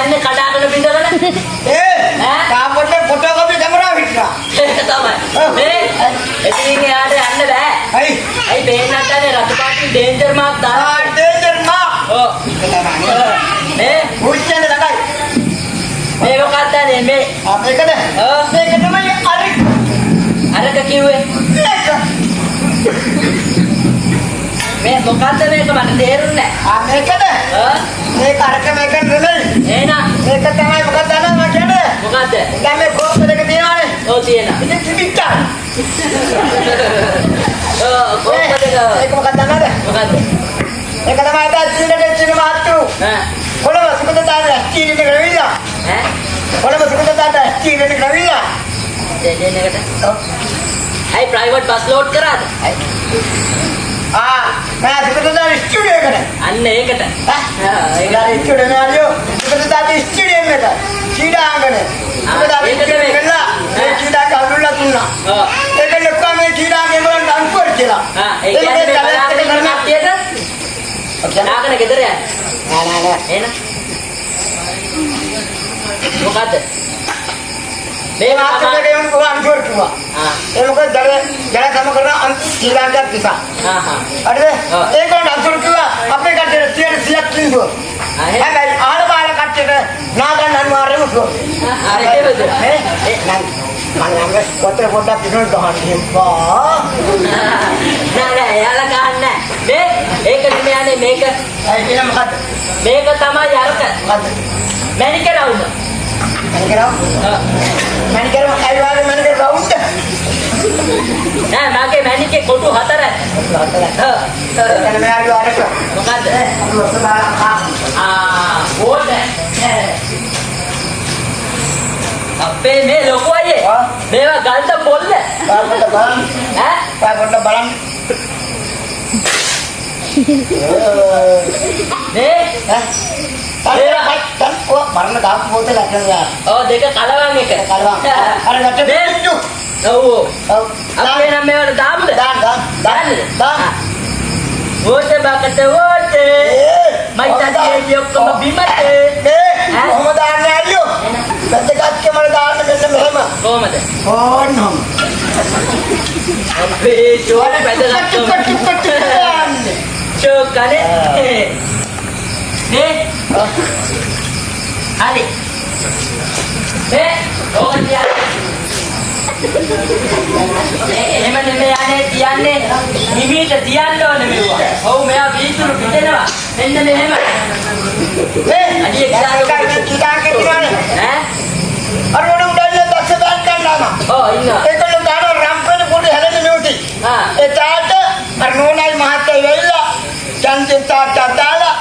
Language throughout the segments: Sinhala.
යන්නේ කඩාගෙන බින්දගෙන. තාපොටේ ෆොටෝකෝපි කැමරාව හිටලා. ඒක තමයි. මේ එතනින් එහාට යන්න බෑ. අයි බේන්නත් නැහැ රතු පාටින් ඩේන්ජර් මාක් දාලා. Danger mark. ඔව්. මේ මුච්චෙන් ළඟයි. මේ මොකක්ද මේ? මේකද? මේක තමයි අරක කිව්වේ. මේ මොකක්ද මේක මට තේරුන්නේ නැහැ. මේකද? මේක අරක මේක නෙමෙයි. එහෙනම් මේක තමයි මොකක්ද දන්නවද මම කියන්නේ? මොකද්ද? දැන් මේ කෝප්ප දෙක තියෙනවානේ. ඔව් තියෙනවා. ඉතින් තිබිච්චා. කෝප්ප දෙක. ඒක මොකක්ද දන්නවද? මොකද්ද? ඒක තමයි අද චීන මාත්තු. කොළඹ සුගතතාවට චීනෙට ගවිලා. කොළඹ සුගතතාවට චීනෙට ගවිලා. දෙන්න එකට. අයි ප්‍රයිවට් බස් ලෝඩ් කරාද? मैं सुगतता स्टूडियो करे අන්න ඒකට ඒකට ස්ටුඩියෝ में आलियो सुगतता स्टूडियो में का चीड़ा आंगने सुगतता स्टूडियो में गल्ला ये चीड़ा का हल्ला तुलना ඒක ලොක්කා මේ චීડા ගෙවලන් අන්කෝර් කියලා ඒ කියන්නේ මේ බලාගෙන ඉන්න කට්ටියට නාගෙන ගෙදර යන්න නෑ එන මොකද්ද මේ මාත්‍රේ ගෙවුන් කෝ අන්කෝර් කිව්වා ඒ මොකද ජල සම කරන චීඩාන්ට නිසා හරිද ඒකෝන් අන්කෝර් කිව්වා අපේ කට්ටියට 100ක් කිව්වා හැබැයි ආලබාල කට්ටියට නාගන්න අනිවාර්යම කිව්වා ඒකද නෑ මම පොතේ පොඩක් ඉන්නව ගහන්න එපා නෑ එයාලා ගහන්න මේ ඒක නෙමෙයි මේක ඒ කියන මොකද්ද මේක තමයි අරක මොකද්ද මැනිකර් රවුම මැනිකර් අය වාගේ මැනිකර් රවුන්ඩ් නෑ මාගේ මැනිකේ කොටු 4යි එතන මෙයාගේ අරක මොකද්ද බෝඩ් අපේ මේ ලොකු අයියේ මේවා ගල්ද පොල්ල පාපොට බලන්න පාපොට බලන්න මේ මරණ දාපු පොතේ ලැජ්ජා ඔව් දෙක කලවම් එක කලවම් අර ගැට දෙන්නු ඔව් අපේ නම් මේවට දාමුද දාන්න ඕටේ බකට ඕටේ මයිතන්නේ ඔක්කොම බිමට කොහොමද දාන්නේ අයියෝ වැදගත් කමල දාන්න මෙන්න මෙහෙම කොහමද ඕන්නම් අපේ ෂෝ වැදගත් ෂෝ කනේ නේ හරි මේ ඕකතිය එහෙම නෙමෙයි යන්නේ නිමිට තියන්න ඕනේ මෙවුවා. ඔව් මෙයා වීදුරු පිටෙනවා. මෙන්න මෙහෙම. අඩිය ගානක කිඩාක තියන්නේ. අර උඩ උඩල්ල දැස්ස බෑන් ගන්නවා. ඔව් ඉන්නවා. ඒකල දාන රම්පෙන පොඩි හැලෙන්නේ මෙවුටි. එතාට අර නෝනයි මහත්තයා වෙයිලා චන්දේ තාත්තා දාලා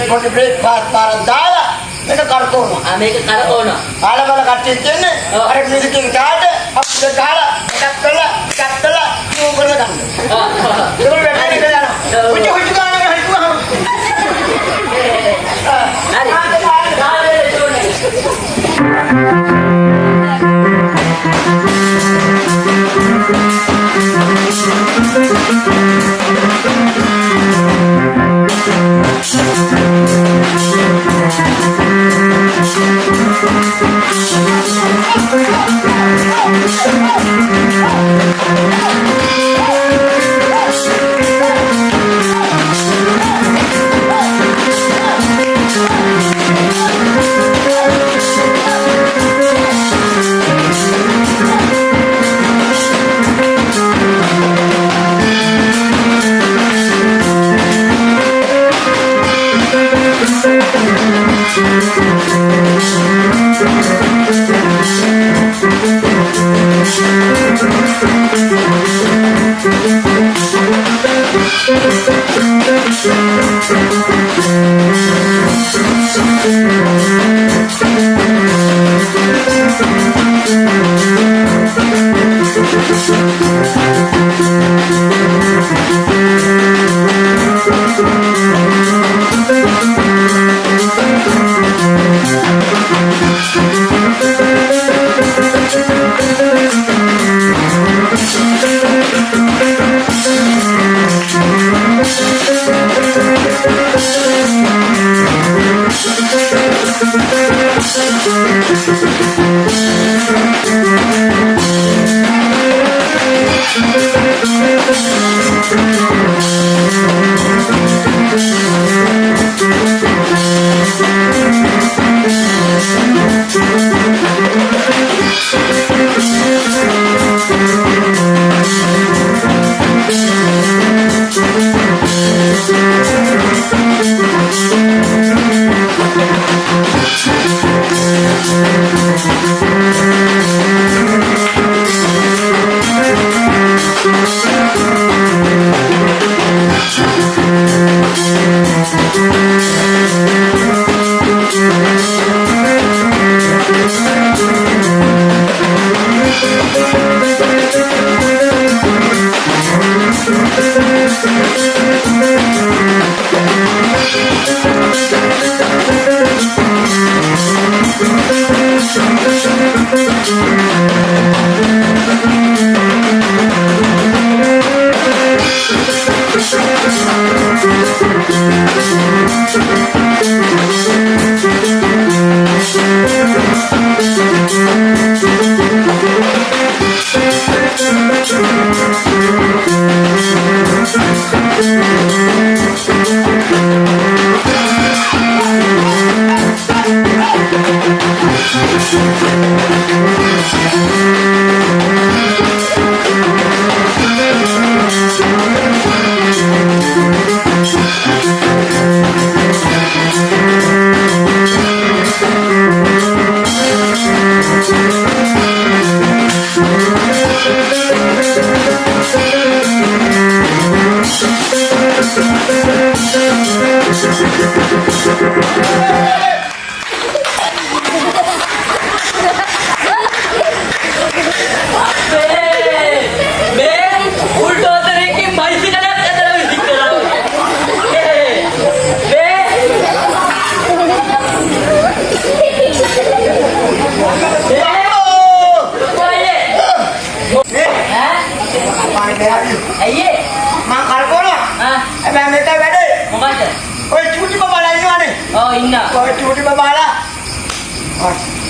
පොඩි බ්‍රේක් පාස් දාලා මේක කරකවනවා. මේක කරකවනවා. ආලබල කට්ටිය කියන්නේ අර මිනිස්කේ කාට අපිට ගාලා එකක් කළා එකක් කළා නෝ කරලා ගන්න. ඒක වැඩි කියලා යනවා. උඩ උඩ ගානක හිටුවා. හරි. ගාලේ දුන්නේ.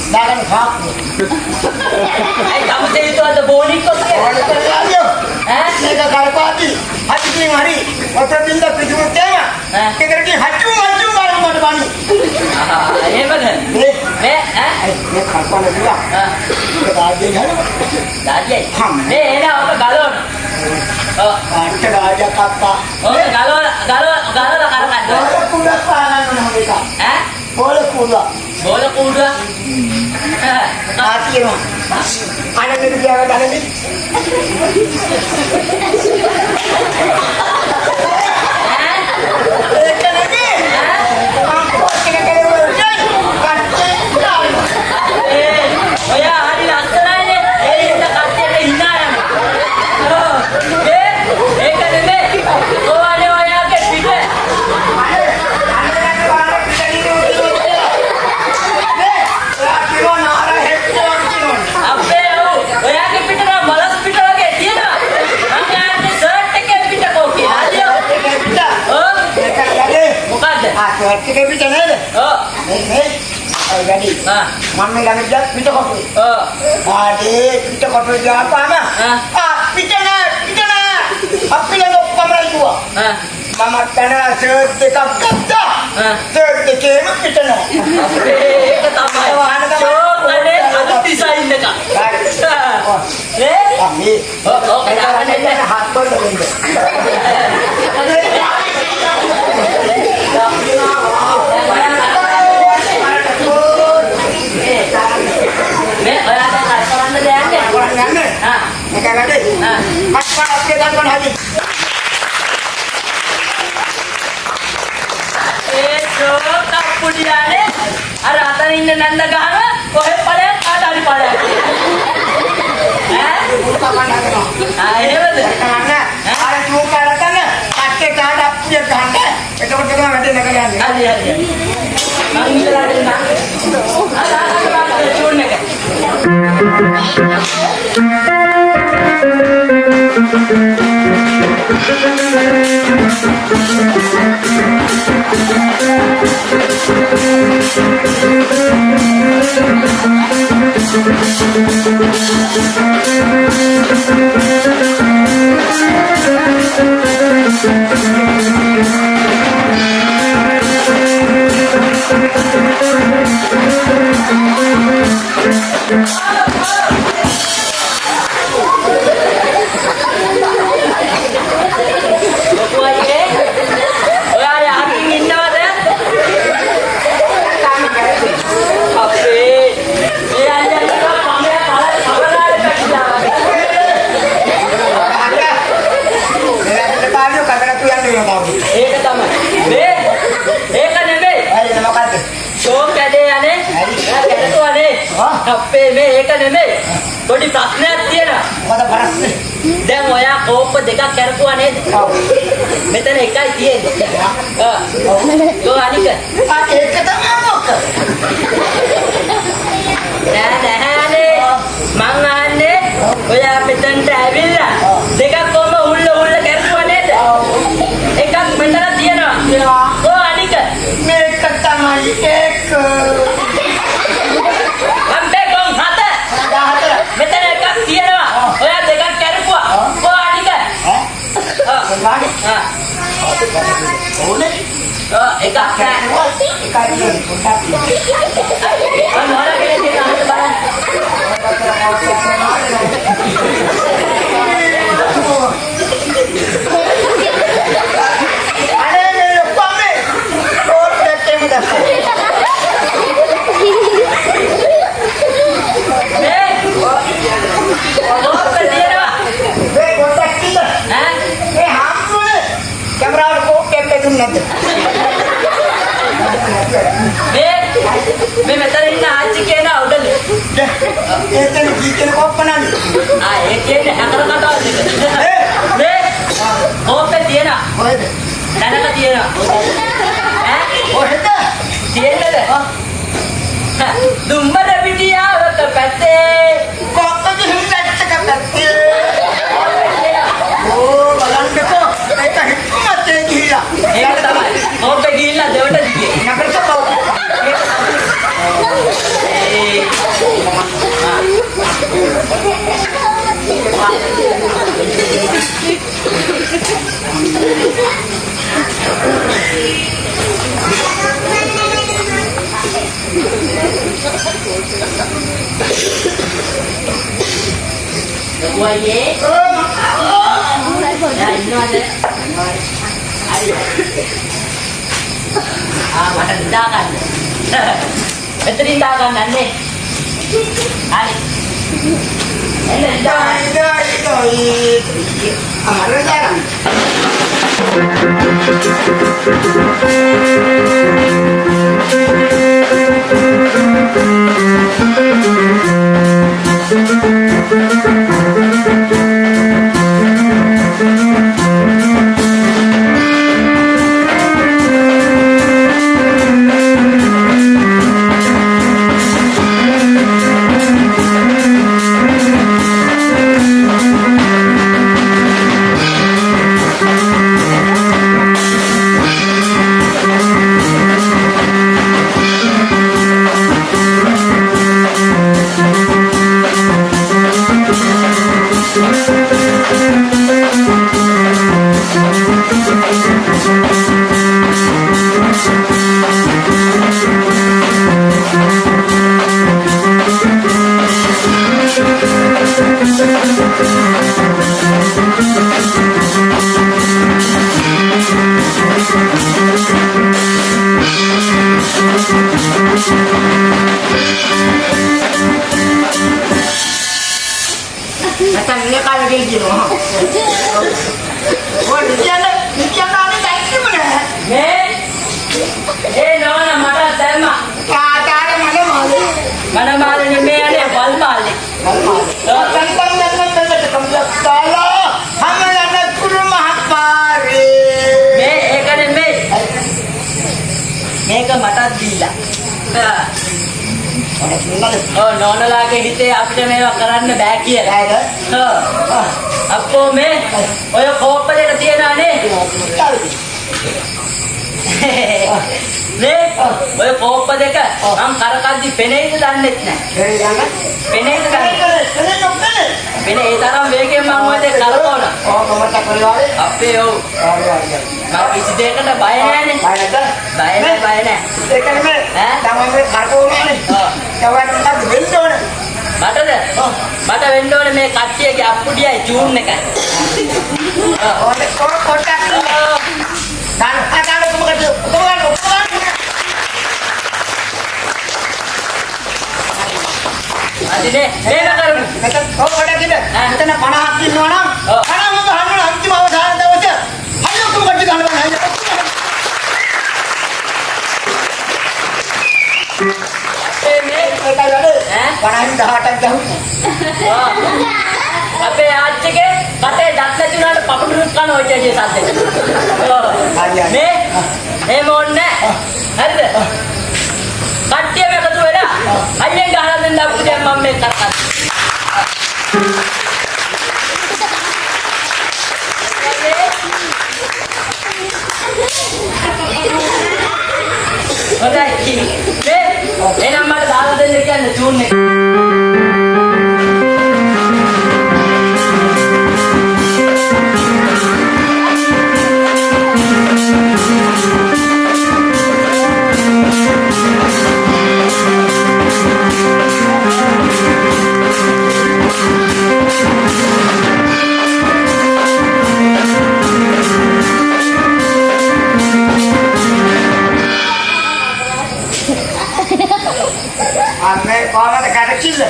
Dagan hak. Ay, kamu sa ito ada bonik ko siya. Nega karpati. Hati ki mari. Otra binda pijur tema. Kekar ki haju baru mad bani. Ye bagan. Me, ये खरपा लगेगा राजे घर राजे me ena apa galon. अच्छा राजा कापा Galon la karakan. बोले पूरा पाना न होगा बोले पूरा Bola kuda. आती है आने मेरे क्या डाले नहीं Kita bicara ni. Jadi, mami kami jat kita kotor. Adik kita kotor jat apa mah? Bicara. Apa yang kau pamer dua? Mama tanah sedekat kerja. Sedekat mana bicara? Kata apa? Cok, ada desain dekat. Kami. Kita ni hat pun boleh. Nanda gana, kohe pale, ada pale. Ini betul. Karena ada juga kan, pakai kada punya ganda, itu kita nanti nak lihat. Ada. Mami ada nak. Ada cune kan. ලොකු අයියේ ඔයා යහකින් ඉන්නවද? අපේ මේ අයියා ඒක තමයි. ඒක නෙමෙයි. හරි මොකද්ද? ෂෝක් කැඩේ යන්නේ. කැඩුවානේ. අපේ මේ ඒක නෙමෙයි. පොඩි ප්‍රශ්නයක් තියෙනවා. මොකද ප්‍රශ්නේ? දැන් ඔයා කෝප්ප දෙකක් කරපුවා නේද? ඔව්. මෙතන එකයි තියෙන්නේ. ඔව් අනික. ඒක තමයි මොකද? නෑනේ. මං අහන්නේ ඔයා මෙතනට ඇවිල්ලා දෙකක් කොහම උල්ල කරපුවා නේද? එකක් මෙතන තියෙනවා. ඔව් අනික. මේක තමයි ඒක. අම්බේ කොන් හත. 14. මෙතන එකක් තියෙනවා. ඔයා දෙකක් කරපුවා. ඔව් අනික. වාගේ. ඕනේ. එකක් නෑ. එකයි පොඩ්ඩක්. මොනවා කියන්නේ අහන්න බලන්න. අනේ මේ ලොක්කමේ රෝඩ් එකේම දැක්කා. මේ ඔබ තියෙනවා. මේ පොඩ්ඩක් කිල්ල. ඈ මේ හම්බුනේ කැමරාවට කෝප්පයක් දෙන්නේ නැද්ද? මේ මෙතන ඉන්න ආච්චි කියන උඩලේ. එතන කීකේ කොප්ප නන්නේ. ඒ කියන්නේ හතර කතාවද මේ කෝප්පේ තියෙනවා. කොහෙද? දැනක තියෙනවා. ඈ කොහෙද? තියෙන්නද? දුම්බර පිටියාවක පැත්තේ කොප්ප ගිහින් දැක්ක පැත්තේ. ඕ බලන්නකෝ මේක හිටුමතේ ගිහිලා. ඒක තමයි. කෝප්පේ ගිහිල්ලා දෙවට දිගේ. නගරට පොත්. ඔයයේ යා ඉන්නවද? මට නිදා ගන්න. මෙතනින් දා ගන්නන්නේ. හරි. එන්න නිදා. අමරදාරම්. Macam ni kalau dia gini, oh, dia nak ni jadi mana? නෝන මට දැම්මා. Kata mana malu? මන මාළේ මේ අනේ වල් මාළේ. Kalau hamba nak turun mahapari. මේ ඒක නෙමෙයි. මේක මටත් දීලා. නෝනලාගේ හිතේ අපිට මේවා කරන්න බෑ කියලා. අප්පෝ මේ ඔය කෝප්ප දෙක තියනවා නේ. මේ ඔය කෝප්ප දෙක මම කරකද්දි පෙනෙයිද දන්නෙත් නැහැ. පෙනෙයිද දන්නේ? පෙනේ ඒ තරම් වේගෙන් මම ඔය දෙක කරකවනවා. අපේ ඔව්. මම කිසි දෙයකට බය නැහැනේ. බය නැහැ. ඒක නෙමෙයි. තමයි මේ කරකවන්නේ. තවත් ටිකක් වෙන්න ඕනේ. මටද? මට වෙන්න ඕනේ මේ කට්ටියගේ අප්පුඩියයි චූන් එකයි. ඕනේ කොටක් දාන්න කොමකට අදිනේ මේක කරමු. මෙතන කොටක් ඉන්න. මෙතන 50ක් ඉන්නවා නම් 50ම ගහන්න අන්තිම අවසාන දවසේ හයිය කොමකට ගන්නවා හයිය. අපේ ආච්චිගේ කටේ දත් නැති උනාට පපුඩුත් කන ඔය කිය සද්දෙට. මේ එහෙම ඕනේ නැහැ. හරිද? කට්ටියම එකතු වෙලා අයියෙන් ගහලා දෙන්න අපුඩියක් මම මේ කරකත්. හොඳයි. මේ එනම් මට දාලා දෙන්න කියන්නේ චූන් එක. අනේ කොහමද කරකිල්ල?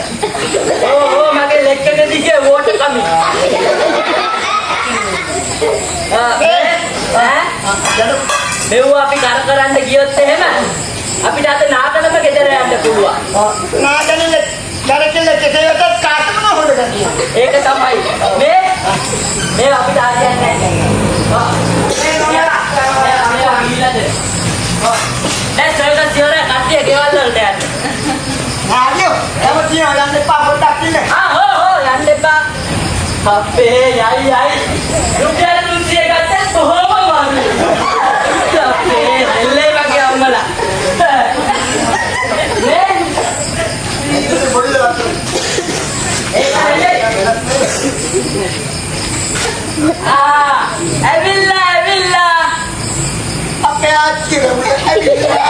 ඕ මගේ ලෙක්කක දිගේ වෝට කමි. මෙව අපි කරන්න ගියොත් එහෙම අපිට අද නාගනම ගෙදර යන්න පුළුවන්. නාගනෙල කරකිල්ල කෙසේවත් කාටම හොඳ ගතිය. ඒක තමයි. මේ අපිට ආදියන්නේ නැහැ. මේ ගිහිල්ලාද? දැන් සර්කස් ඉවර කට්ටිය ගෙවල් වලට යන්න. ආයෝ එම තියන යන්න එපා පොඩ්ඩක් ඉන්න. හෝ යන්න එපා. අපේ යයි. රුපියල් 300 ගත්තත් කොහොම වන්නේ? අපේ එල්ලේ වගේ අම්මලා. නේ? ඒක පොඩිලා. ඇවිල්ලා. අපේ ආච්චිගේ ඇවිල්ලා.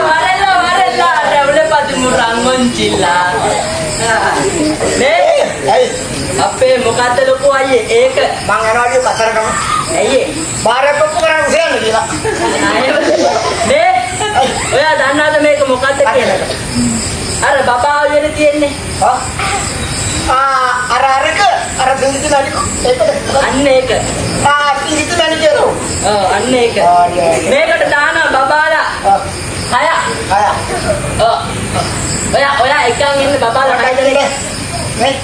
වරෙල්ලා රැවුලේ පදිමු රංගොන්චිල්ලා. නේ? ඇයි? අපේ මොකද්ද ලොකු අයියේ ඒක මං යනවාගේ කතරගම. ඇයි බාරක් ඔප්පු කරන් උසයන්න කියලා. නේ? ඔයා දන්නවද මේක මොකද්ද කියලා? අර බබා වෙන තියෙන්නේ. අර සිංහිති නඩි ඒකද? අන්න ඒක. සිංහිති නඩි කියනවා. අන්න ඒක. මේකට දානවා බබාලා. හය. ඔයා එකෙන් එන්න බබාලා හය දෙනෙක්. මේක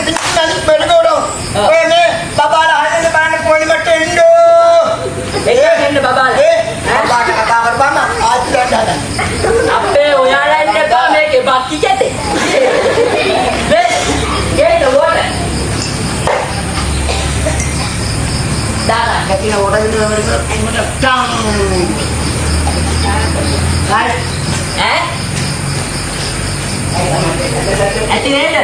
සිංහිති නඩි බෙරගොඩෝ. ඔය මේ බබාලා හය දෙනෙක් බලන්න කොලිමට එන්නෝ. එකෙන් එන්න බබාලා. බබාට කතා කරපම ආච්චි ගන්න. අපේ ඔයාලා එන්න එපා මේකේ බක්කි කැතේ. Get the water. Dah, Kaki nak water itu macam tang. Right? At the end.